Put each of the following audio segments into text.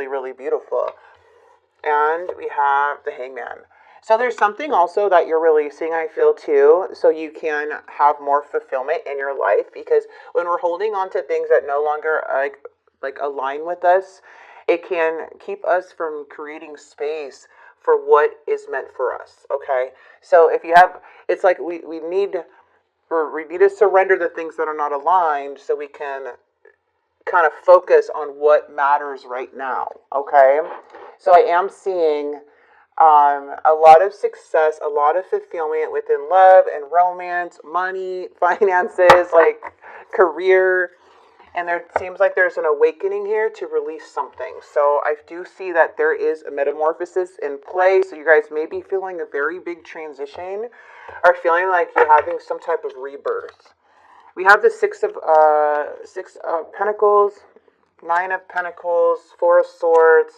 really beautiful. And we have the Hangman. So there's something also that you're releasing, I feel, too, so you can have more fulfillment in your life. Because when we're holding on to things that no longer like align with us, it can keep us from creating space for what is meant for us. Okay, so if you have, it's like we need to surrender the things that are not aligned, so we can kind of focus on what matters right now. Okay, so I am seeing a lot of success, a lot of fulfillment within love and romance, money, finances, like career. And there seems like there's an awakening here to release something. So I do see that there is a metamorphosis in play. So you guys may be feeling a very big transition, or feeling like you're having some type of rebirth. We have the six of Pentacles, Nine of Pentacles, Four of Swords,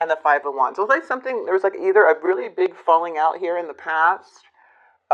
and the Five of Wands. So it's like something, there was like either a really big falling out here in the past,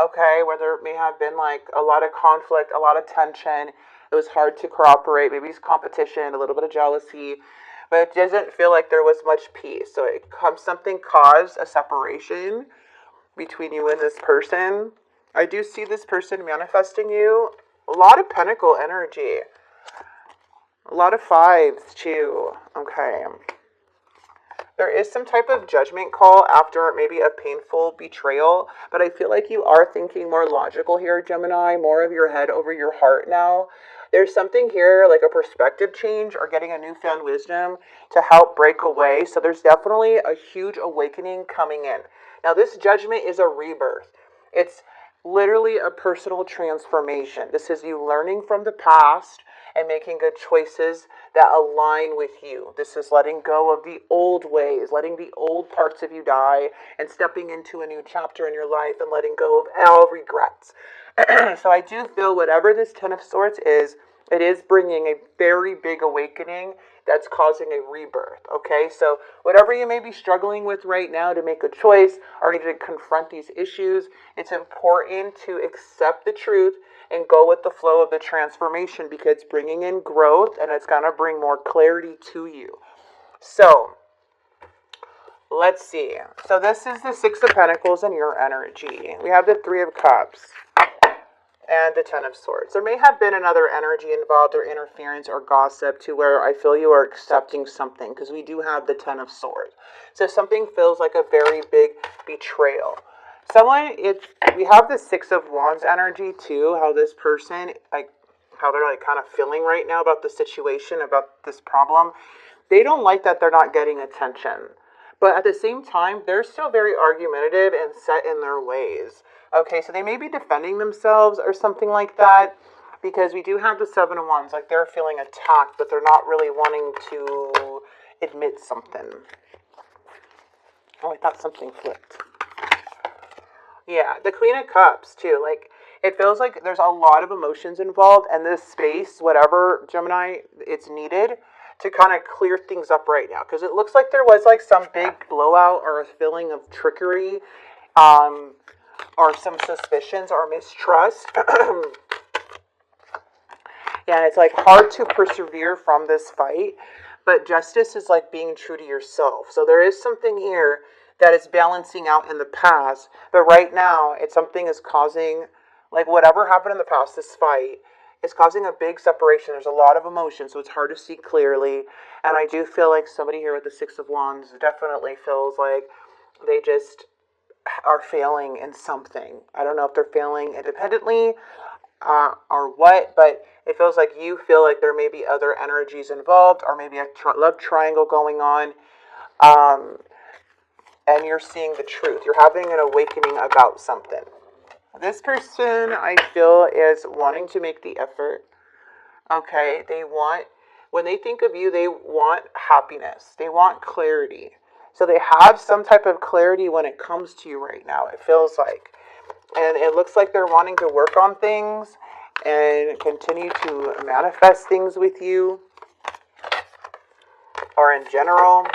okay, where there may have been like a lot of conflict, a lot of tension. It was hard to cooperate, maybe it's competition, a little bit of jealousy, but it doesn't feel like there was much peace. So something caused a separation between you and this person. I do see this person manifesting you. A lot of pentacle energy. A lot of fives too. Okay. There is some type of judgment call after maybe a painful betrayal, but I feel like you are thinking more logical here, Gemini, more of your head over your heart now. There's something here like a perspective change or getting a newfound wisdom to help break away. So there's definitely a huge awakening coming in. Now this judgment is a rebirth. It's literally a personal transformation. This is you learning from the past and making good choices that align with you. This is letting go of the old ways, letting the old parts of you die, and stepping into a new chapter in your life and letting go of all regrets. So I do feel whatever this Ten of Swords is, it is bringing a very big awakening that's causing a rebirth, okay? So whatever you may be struggling with right now to make a choice or need to confront these issues, it's important to accept the truth and go with the flow of the transformation, because it's bringing in growth and it's going to bring more clarity to you. So let's see. So this is the Six of Pentacles in your energy. We have the Three of Cups and the Ten of Swords. There may have been another energy involved, or interference or gossip, to where I feel you are accepting something, because we do have the Ten of Swords. So something feels like a very big betrayal. We have the Six of Wands energy too, how this person, like, how they're like kind of feeling right now about the situation, about this problem. They don't like that they're not getting attention. But at the same time, they're still very argumentative and set in their ways. Okay, so they may be defending themselves or something like that, because we do have the Seven of Wands. Like, they're feeling attacked, but they're not really wanting to admit something. Oh, I thought something flipped. Yeah, the Queen of Cups, too. Like, it feels like there's a lot of emotions involved, and this space, whatever, Gemini, it's needed to kind of clear things up right now. Because it looks like there was, like, some big blowout or a feeling of trickery, or some suspicions or mistrust. Yeah, and it's, like, hard to persevere from this fight. But justice is, like, being true to yourself. So there is something here that is balancing out in the past, but right now it's something is causing, like, whatever happened in the past, this fight is causing a big separation. There's a lot of emotion, so it's hard to see clearly. And I do feel like somebody here with the Six of Wands definitely feels like they just are failing in something. I don't know if they're failing independently or what, but it feels like you feel like there may be other energies involved, or maybe a love triangle going on. And you're seeing the truth. You're having an awakening about something. This person, I feel, is wanting to make the effort. Okay, when they think of you, they want happiness. They want clarity. So they have some type of clarity when it comes to you right now, it feels like. And it looks like they're wanting to work on things and continue to manifest things with you, or in general.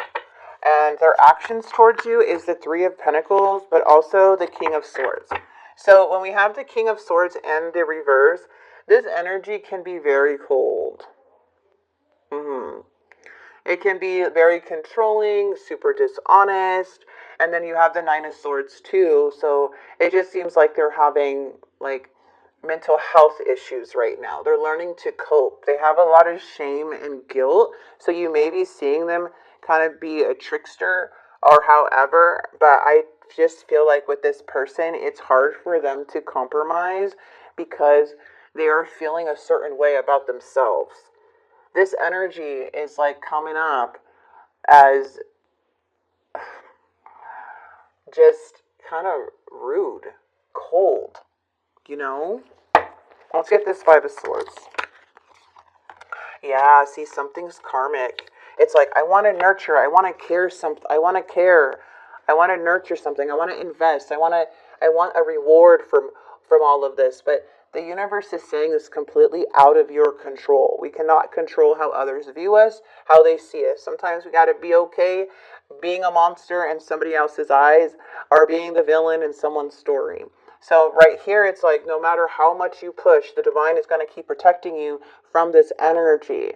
And their actions towards you is the Three of Pentacles, but also the King of Swords. So when we have the King of Swords and the reverse, this energy can be very cold. It can be very controlling, super dishonest, and then you have the Nine of Swords too. So it just seems like they're having like mental health issues right now. They're learning to cope. They have a lot of shame and guilt. So you may be seeing them kind of be a trickster or however, but I just feel like with this person, it's hard for them to compromise because they are feeling a certain way about themselves. This energy is like coming up as just kind of rude, cold, you know? Let's get this Five of Swords. Yeah, see, something's karmic. It's like, I want to nurture, I want to care something, I want to care, I want to nurture something, I want to invest, I want a reward from all of this, but the universe is saying it's completely out of your control. We cannot control how others view us, how they see us. Sometimes we got to be okay being a monster in somebody else's eyes or being the villain in someone's story. So right here, it's like no matter how much you push, the divine is going to keep protecting you from this energy.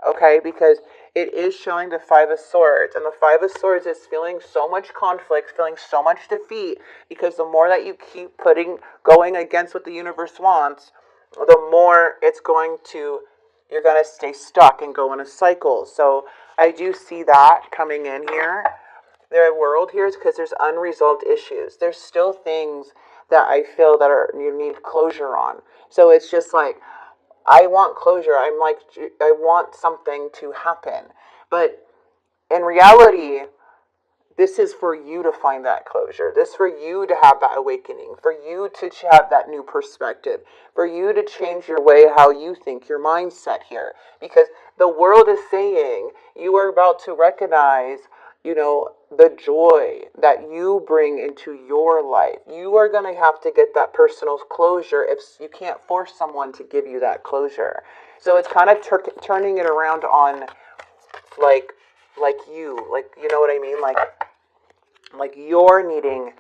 Okay, because it is showing the Five of Swords, and the Five of Swords is feeling so much conflict, feeling so much defeat, because the more that you keep going against what the universe wants, the more you're going to stay stuck and go in a cycle. So I do see that coming in here. The world here is because there's unresolved issues. There's still things that I feel you need closure on. So it's just like, I want closure. I'm like, I want something to happen. But in reality, this is for you to find that closure. This is for you to have that awakening, for you to have that new perspective, for you to change your way, how you think, your mindset here. Because the world is saying you are about to recognize, the joy that you bring into your life. You are going to have to get that personal closure if you can't force someone to give you that closure. So it's kind of turning it around on like you know what I mean? Like you're needing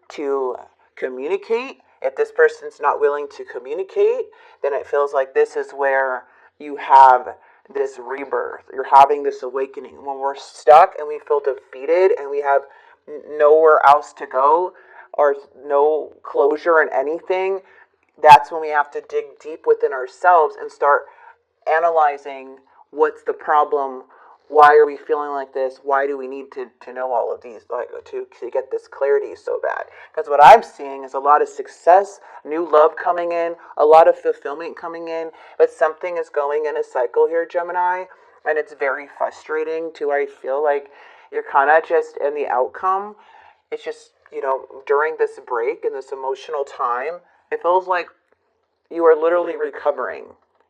to communicate. If this person's not willing to communicate, then it feels like this is where you have this rebirth. You're having this awakening. When we're stuck and we feel defeated and we have nowhere else to go or no closure in anything, that's when we have to dig deep within ourselves and start analyzing what's the problem. Why are we feeling like this? Why do we need to know all of these, like to get this clarity so bad? Because what I'm seeing is a lot of success, new love coming in, a lot of fulfillment coming in, but something is going in a cycle here, Gemini, and it's very frustrating too. I feel like you're kind of just in the outcome. It's just, during this break and this emotional time, it feels like you are literally recovering.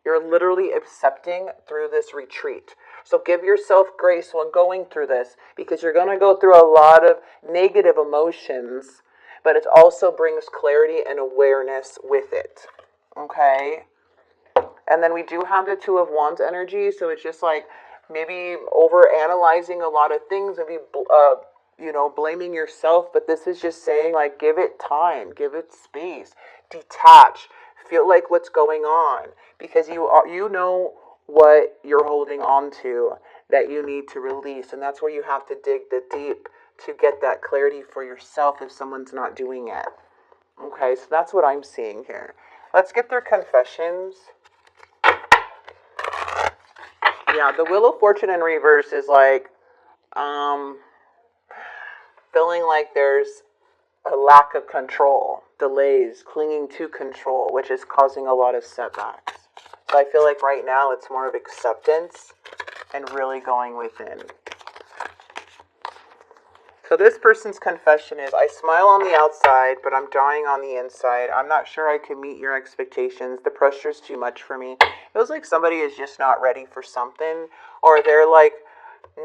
You're literally accepting through this retreat. So give yourself grace when going through this, because you're going to go through a lot of negative emotions, but it also brings clarity and awareness with it. Okay? And then we do have the Two of Wands energy, so it's just like maybe over analyzing a lot of things, maybe blaming yourself, but this is just saying like give it time, give it space, detach, feel like what's going on, because you know what you're holding on to that you need to release, and that's where you have to dig the deep to get that clarity for yourself if someone's not doing it. Okay, so that's what I'm seeing here. Let's get their confessions. Yeah, the Wheel of Fortune in reverse is like feeling like there's a lack of control, delays, clinging to control, which is causing a lot of setbacks. So I feel like right now it's more of acceptance and really going within. So this person's confession is, I smile on the outside, but I'm dying on the inside. I'm not sure I can meet your expectations. The pressure's too much for me. It feels like somebody is just not ready for something, or they're like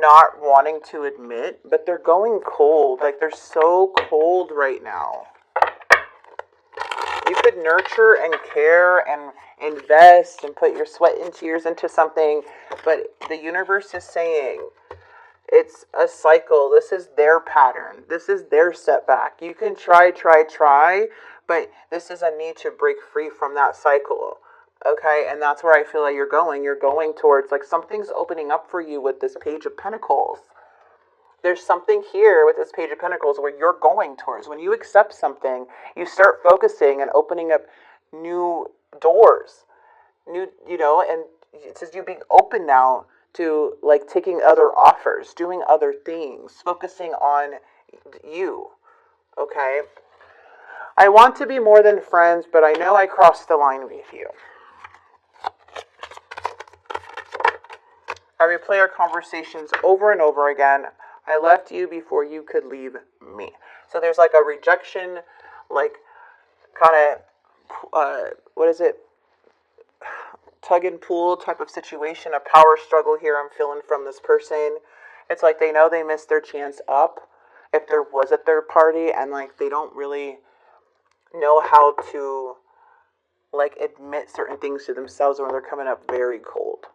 not wanting to admit, but they're going cold. Like they're so cold right now. You could nurture and care and invest and put your sweat and tears into something, but the universe is saying it's a cycle. This is their pattern. This is their setback. You can try, but this is a need to break free from that cycle. Okay, and that's where I feel like you're going. You're going towards, like, something's opening up for you with this Page of Pentacles. There's something here with this Page of Pentacles where you're going towards. When you accept something, you start focusing and opening up new doors. New, and it says you being open now to, like, taking other offers, doing other things, focusing on you. Okay? I want to be more than friends, but I know I crossed the line with you. I replay our conversations over and over again. I left you before you could leave me. So there's like a rejection, like kind of, what is it? Tug and pull type of situation, a power struggle here I'm feeling from this person. It's like they know they missed their chance up if there was a third party, and like they don't really know how to like admit certain things to themselves when they're coming up very cold.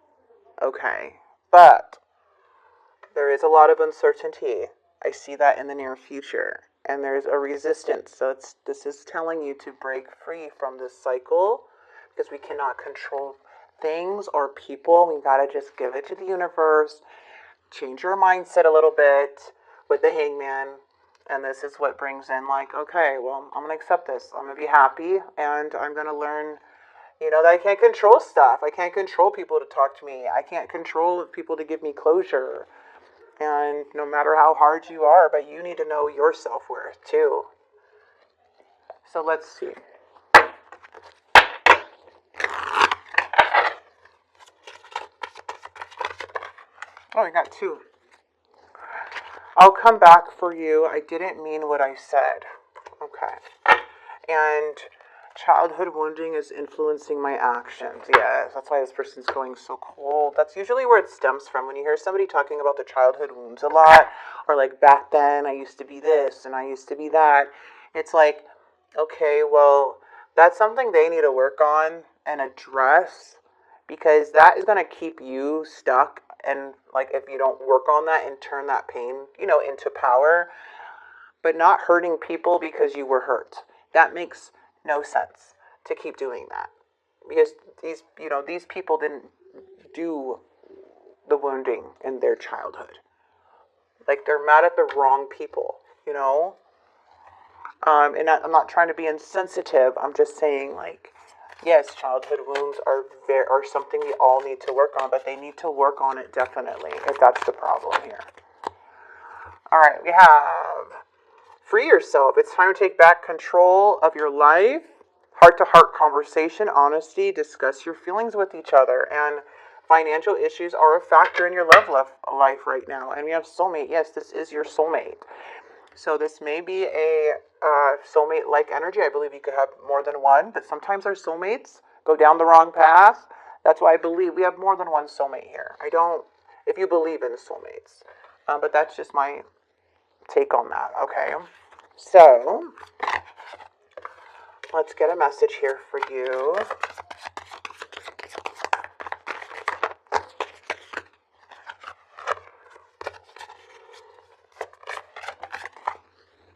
Okay. But there is a lot of uncertainty. I see that in the near future. And there's a resistance. So this is telling you to break free from this cycle, because we cannot control things or people. We got to just give it to the universe. Change your mindset a little bit with the Hangman. And this is what brings in, like, okay, well, I'm going to accept this. I'm going to be happy, and I'm going to learn, that I can't control stuff. I can't control people to talk to me. I can't control people to give me closure. And no matter how hard you are, but you need to know your self-worth too. So let's see. Oh, I got two. I'll come back for you. I didn't mean what I said. Okay. And childhood wounding is influencing my actions. Yes, that's why this person's going so cold. That's usually where it stems from. When you hear somebody talking about the childhood wounds a lot, or like, back then I used to be this and I used to be that, it's like, okay, well, that's something they need to work on and address, because that is going to keep you stuck. And like, if you don't work on that and turn that pain, into power, but not hurting people because you were hurt, that makes no sense to keep doing that, because these people didn't do the wounding in their childhood. Like, they're mad at the wrong people, and I'm not trying to be insensitive. I'm just saying, like, yes, childhood wounds are something we all need to work on, but they need to work on it definitely, if that's the problem here. All right, we have free yourself. It's time to take back control of your life. Heart-to-heart conversation, honesty, discuss your feelings with each other. And financial issues are a factor in your love life right now. And we have soulmate. Yes, this is your soulmate. So this may be a soulmate-like energy. I believe you could have more than one, but sometimes our soulmates go down the wrong path. That's why I believe we have more than one soulmate here. I don't, if you believe in soulmates. But that's just my take on that, okay? So let's get a message here for you.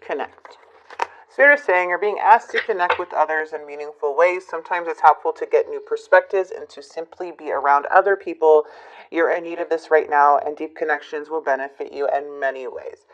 Connect. Spirit is saying you're being asked to connect with others in meaningful ways. Sometimes it's helpful to get new perspectives and to simply be around other people. You're in need of this right now, and deep connections will benefit you in many ways.